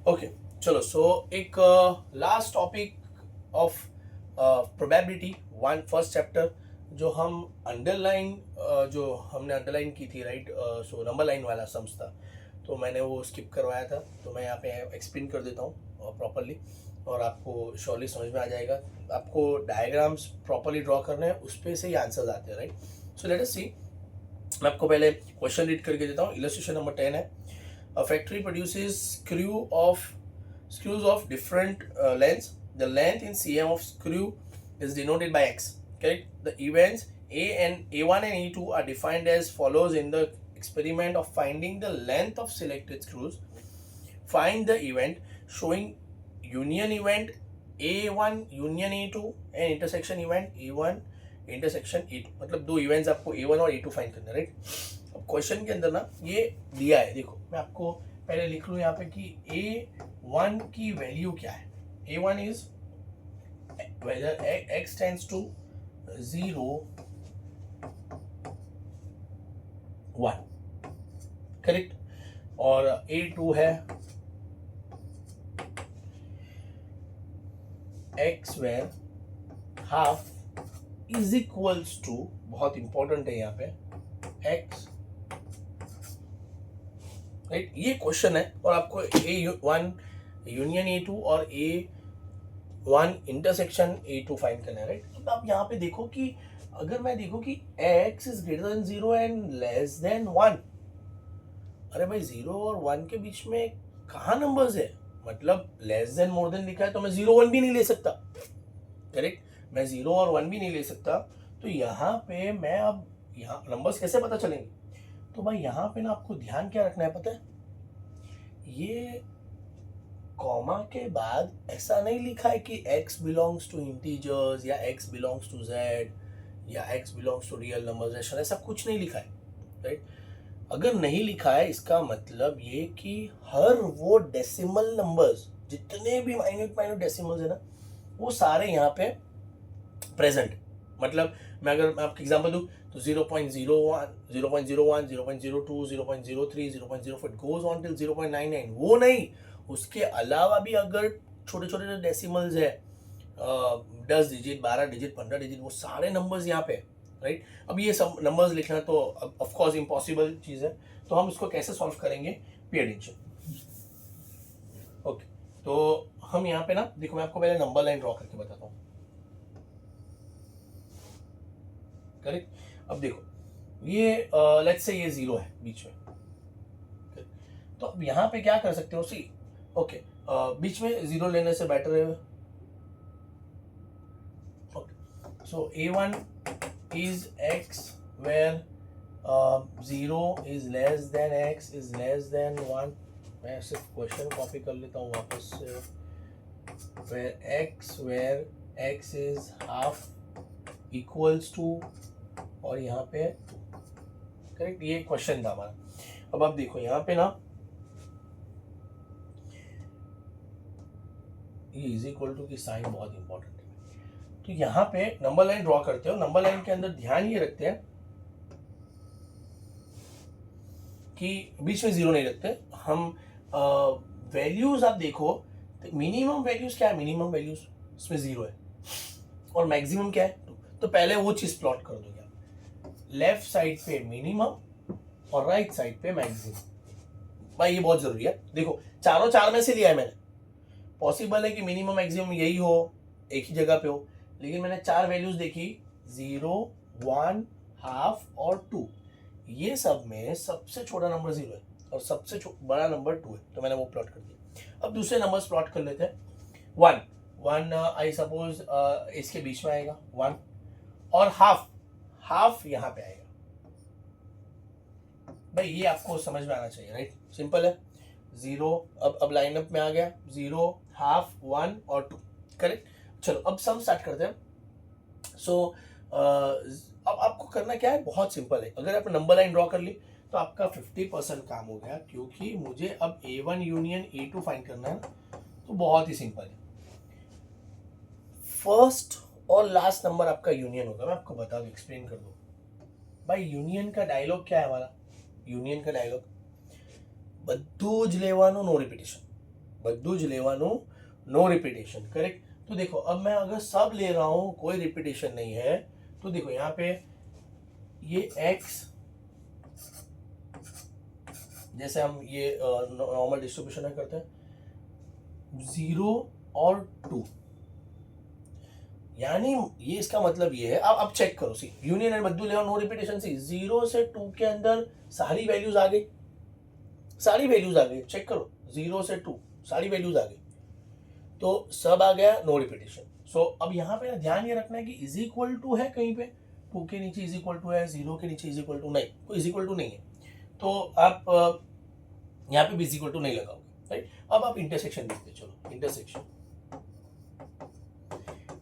Okay चलो सो एक last topic of probability one first chapter जो हम अंडरलाइन जो हमने अंडरलाइन की थी राइट। सो नंबर लाइन वाला सम्स था तो मैंने वो स्किप करवाया था, तो मैं यहाँ पे एक्सप्लेन कर देता हूँ प्रॉपरली और आपको श्योरली समझ में आ जाएगा। आपको डायग्राम्स प्रॉपरली ड्रॉ करने हैं, उस पर से ही आंसर्स आते हैं राइट। सो लेट अस सी, मैं आपको पहले क्वेश्चन रीड करके देता हूँ। इलस्ट्रेशन नंबर 10 है, a factory produces screws of different lengths. The length in cm of screw is denoted by x. Correct. The events A1 and A2 are defined as follows in the experiment of finding the length of selected screws. Find the event showing union event A1 union A2 and intersection event A1 intersection A2, मतलब दो events आपको A1 और A2 find करना है right. अब question के अंदर ना ये दिया है, देखो मैं आपको पहले लिख लूँ यहाँ पे कि A1 की वैल्यू क्या है। A1 is whether x tends to 0 1, correct. और A2 है x where half is equals to, बहुत इंपॉर्टेंट है यहाँ पे, x राइट। ये क्वेश्चन है और आपको A1 यूनियन A2 और A1 इंटरसेक्शन A2 फाइंड करना है राइट। तो आप यहाँ पे देखो कि अगर मैं देखो कि x is greater than 0 and less than 1, अरे भाई 0 और 1 के बीच में कहाँ नंबर्स है, मतलब लेस देन मोर देन लिखा है तो मैं 0 1 भी नहीं ले सकता, करेक्ट। मैं 0 और 1 भी नहीं ले सकता, तो यहाँ पे मैं अब यहाँ नंबर्स कैसे पता चलेंगे। तो भाई यहाँ पे ना आपको ध्यान क्या रखना है पता है, ये कॉमा के बाद ऐसा नहीं लिखा है कि x बिलोंग्स टू इंटीजर्स या x बिलोंग्स टू z या x belongs to real numbers, ऐसा कुछ नहीं लिखा है राइट। अगर नहीं लिखा है इसका मतलब ये कि हर वो डेसिमल नंबर्स, जितने भी माइन्यूट माइन्यूट डेसिमल्स है ना, वो सारे यहाँ पे प्रेजेंट। मतलब मैं अगर आपको एग्जांपल दूं तो 0.01 0.01 0.02 0.03 0.04 गोज ऑन टिल 0.99, वो नहीं, उसके अलावा भी अगर छोटे छोटे डेसिमल्स है 10 डिजिट 12 डिजिट 15 डिजिट, वो सारे नंबर्स यहाँ पे राइट। अब ये सब नंबर्स लिखना तो ऑफ कोर्स इम्पॉसिबल चीज़ है, तो हम इसको कैसे सॉल्व करेंगे, पे अटेंशन। ओके तो हम यहाँ पे ना देखो, मैं आपको पहले नंबर लाइन ड्रॉ करके बताता हूँ, करेक्ट। अब देखो ये लेट्स से ये 0 है बीच में, तो अब यहाँ पे क्या कर सकते हो, सी ओके बीच में 0 लेने से बेटर है। Okay so A1 is x where 0 is less than x is less than 1। मैं सिर्फ क्वेश्चन कॉपी कर लेता हूँ वापस से, where x is half equals to, और यहाँ पे करेक्ट, ये क्वेश्चन था हमारा। अब आप देखो यहाँ पे ना ये इज इक्वल टू की साइन बहुत इंपॉर्टेंट है, तो यहाँ पे नंबर लाइन ड्रॉ करते हो। नंबर लाइन के अंदर ध्यान ये रखते हैं कि बीच में 0 नहीं रखते हम। वैल्यूज आप देखो, मिनिमम वैल्यूज क्या है, मिनिमम वैल्यूज इसमें 0 है और मैक्सिमम क्या है 2, तो पहले वो चीज प्लॉट कर दोगे आप, लेफ्ट साइड पे मिनिमम और राइट साइड पे मैक्सिमम। भाई ये बहुत जरूरी है, देखो चारों 4 में से लिया है मैंने, पॉसिबल है कि मिनिमम मैक्सिमम यही हो, एक ही जगह पे हो, लेकिन मैंने 4 वैल्यूज देखी 0 1 हाफ और 2, ये सब में सबसे छोटा नंबर 0 है और सबसे बड़ा नंबर 2 है, तो मैंने वो प्लॉट कर दिया। अब दूसरे नंबर्स प्लॉट कर लेते हैं। 1 आई सपोज इसके बीच में आएगा 1, और हाफ यहाँ पे आएगा। भाई ये आपको समझ में आना चाहिए राइट, सिंपल है। 0 अब लाइनअप में आ गया, 0 हाफ 1 और 2, करेक्ट। चलो अब सम स्टार्ट करते हैं। सो अब आपको करना क्या है, बहुत सिंपल है। अगर आप नंबर लाइन ड्रॉ कर ली तो आपका 50% काम हो गया, क्योंकि मुझे अब A1 यूनियन A2 फाइंड करना है, तो बहुत ही सिंपल है। फर्स्ट और लास्ट नंबर आपका यूनियन होगा, मैं आपको बता दूं, एक्सप्लेन कर दूं। भाई यूनियन का डायलॉग क्या है हमारा, यूनियन का डायलॉग બધું જ લેવાનું નો રિપીટેશન, બધું જ લેવાનું, नो रिपीटेशन, करेक्ट। तो देखो अब मैं अगर सब ले रहा हूं, कोई रिपीटेशन नहीं है, तो देखो यहाँ पे ये x, जैसे हम ये नॉर्मल डिस्ट्रीब्यूशन में करते हैं, 0 और 2, यानी ये इसका मतलब ये है। अब चेक करो, सी यूनियन एंड बद्दू ले नो रिपीटेशन, सी 0 से 2 के अंदर सारी वैल्यूज आ गई, सारी वैल्यूज आ गई, चेक करो 0 से 2 सारी वैल्यूज आ गई, तो सब आ गया, नो रिपीटेशन। सो अब यहाँ पे ध्यान ये रखना है कि इज इक्वल टू है कहीं पे, 2 के नीचे इज इक्वल टू है, 0 के नीचे इज इक्वल टू नहीं, कोई इज इक्वल टू नहीं है, तो आप यहाँ पे भी इज इक्वल टू नहीं लगाओगे, राइट। अब आप इंटरसेक्शन देखते चलो, इंटरसेक्शन,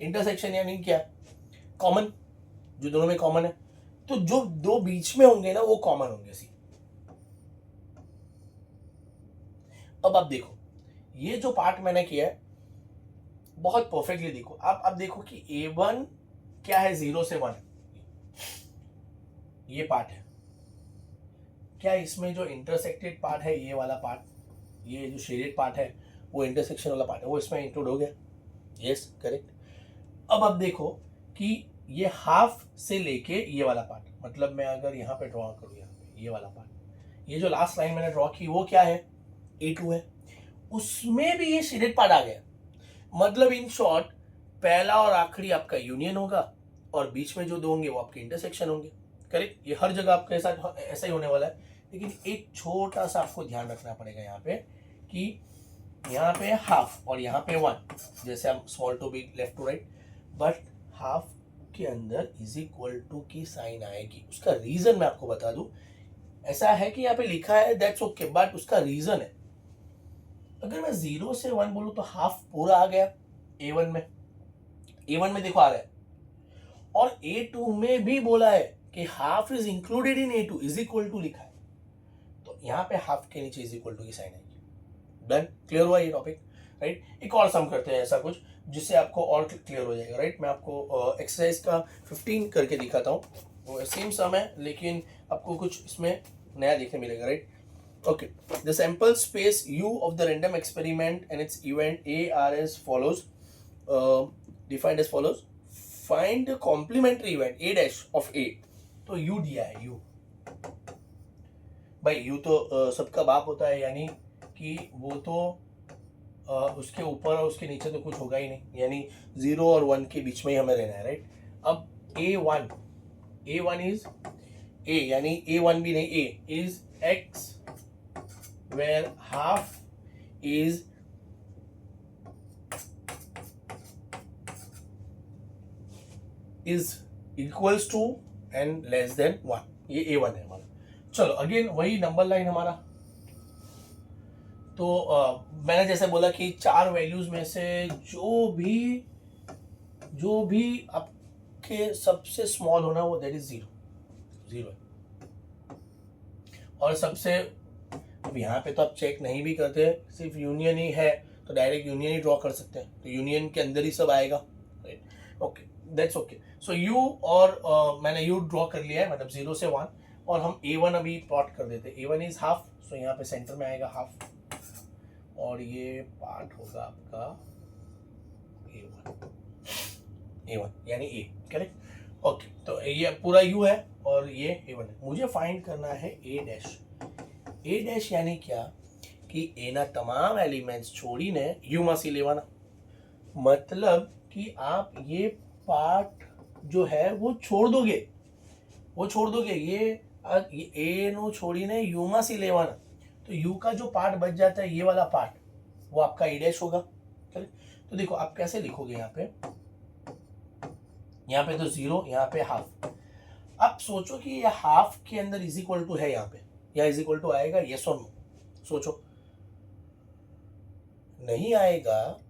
इंटरसेक्शन यानी क्या, कॉमन, जो दोनों में कॉमन है, तो जो दो बीच में होंगे ना वो कॉमन होंगे, सी। अब आप देखो ये जो पार्ट मैंने किया है बहुत परफेक्टली देखो, आप देखो कि A1 क्या है, 0 से 1, ये पार्ट है क्या, इसमें जो इंटरसेक्टेड पार्ट है ये वाला पार्ट, ये जो शेडेड पार्ट है वो इंटरसेक्शन वाला पार्ट है, वो इसमें इंक्लूड हो गया, यस करेक्ट। अब आप देखो कि ये हाफ से लेके ये वाला पार्ट, मतलब मैं अगर यहाँ पे ड्रॉ करूँ, यहाँ पे ये वाला पार्ट, ये जो लास्ट लाइन मैंने ड्रॉ की वो क्या है, A2 है, उसमें भी ये शेडेड पार्ट आ गया, मतलब इन शॉर्ट पहला और आखिरी आपका यूनियन होगा और बीच में जो दो होंगे वो आपके इंटरसेक्शन होंगे, करेक्ट। ये हर जगह आपके साथ ऐसा ही होने वाला है, लेकिन एक छोटा सा आपको ध्यान रखना पड़ेगा यहाँ पे कि यहाँ पे हाफ और यहाँ पे 1, जैसे हम small to big left to right, but half के अंदर इज इक्वल टू की साइन आएगी। उसका रीजन मैं आपको बता दूं, ऐसा है कि यहाँ पे लिखा है दैट्स ओके, बट उसका रीजन है, अगर मैं 0 से 1 बोलूं तो हाफ पूरा आ गया A1 में, A1 में देखो आ रहा है, और A2 में भी बोला है कि half is included in A2, is equal to लिखा है, तो यहाँ पे हाफ के नीचे इज इक्वल टू की साइन आएगी। डन, क्लियर हुआ ये टॉपिक, राइट। एक और सम करते हैं ऐसा कुछ जिससे आपको और क्लियर हो जाएगा, राइट। मैं आपको एक्सरसाइज का 15 करके दिखाता हूँ, सेम सम है लेकिन आपको कुछ इसमें नया देखने मिलेगा, right. Okay, the sample space U of the random experiment and its event A are as follows, defined as follows. Find the complementary event A dash of A. तो U दिया है, U भाई, U तो सबका बाप होता है, यानी कि वो तो उसके ऊपर और उसके नीचे तो कुछ होगा ही नहीं, यानी 0 और 1 के बीच में ही हमें रहना है, राइट। अब A1 इज A, यानी A1 भी नहीं, A is X where half is equals to and less than 1, ये A1 है हमारा। चलो अगेन वही नंबर लाइन हमारा, तो मैंने जैसे बोला कि 4 वैल्यूज में से जो भी आपके सबसे स्मॉल होना वो दैट इज 0 है, और सबसे, अब यहाँ पे तो आप चेक नहीं भी करते, सिर्फ यूनियन ही है तो डायरेक्ट यूनियन ही ड्रॉ कर सकते हैं, तो यूनियन के अंदर ही सब आएगा, right. Okay, that's okay. So you और मैंने यू ड्रॉ कर लिया है, मतलब 0 से 1, और हम A1 अभी प्लॉट कर देते हैं। A1 इज हाफ, सो यहाँ पे सेंटर में आएगा हाफ, और ये पार्ट होगा आपका A1 यानी A, करेक्ट। ओके, तो ये पूरा U है और ये A1 है, मुझे फाइंड करना है A डैश। A डैश यानी क्या कि A ना તમામ एलिमेंट्स छोड़ीने U માંથી લેવાના, मतलब कि आप ये पार्ट जो है वो छोड़ दोगे, ये A नो छोड़ीने U માંથી લેવાના, तो U का जो पार्ट बच जाता है, ये वाला पार्ट, वो आपका A डैश होगा, करेक्ट। तो देखो आप कैसे लिखोगे, यहाँ पे तो 0, यहाँ पे हाफ। अब सोचो कि ये हाफ के अंदर इज इक्वल टू है, यहाँ पे या इज इक्वल टू आएगा, यस और नो, सोचो। नहीं आएगा,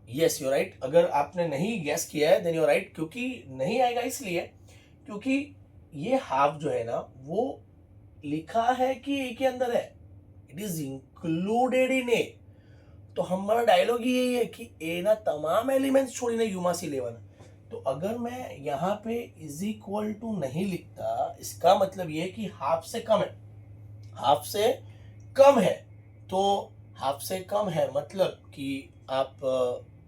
यस यू राइट। अगर आपने नहीं गैस किया है देन यू राइट, क्योंकि नहीं आएगा इसलिए क्योंकि ये हाफ जो है ना वो लिखा है कि ए के अंदर है, इट इज इंक्लूडेड इन ए, तो हमारा डायलॉग ही यही है कि ए ना तमाम एलिमेंट्स छोड़ीने यू मासी लेवाना। तो अगर मैं यहाँ पे इज इक्वल टू नहीं लिखता, इसका मतलब ये है कि हाफ से कम है, तो हाफ से कम है मतलब कि आप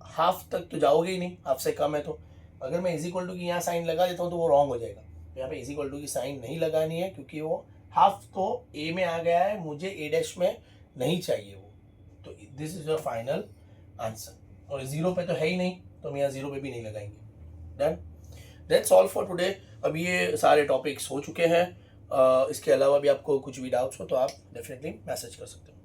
हाफ तक तो जाओगे ही नहीं, हाफ से कम है तो। अगर मैं इज इक्वल टू की यहाँ साइन लगा देता हूँ तो वो रॉन्ग हो जाएगा। यहाँ पे इज इक्वल टू की साइन नहीं लगानी है क्योंकि वो हाफ तो ए में आ गया है, मुझे ए डैश में नहीं चाहिए वो। तो this is your final answer. और जीरो पे तो है ही नहीं तो हम यहाँ जीरो पे भी नहीं लगाएंगे। Done, that's all for today. अब ये सारे टॉपिक्स हो चुके हैं। इसके अलावा भी आपको कुछ भी डाउट्स हो तो आप डेफिनेटली मैसेज कर सकते हो।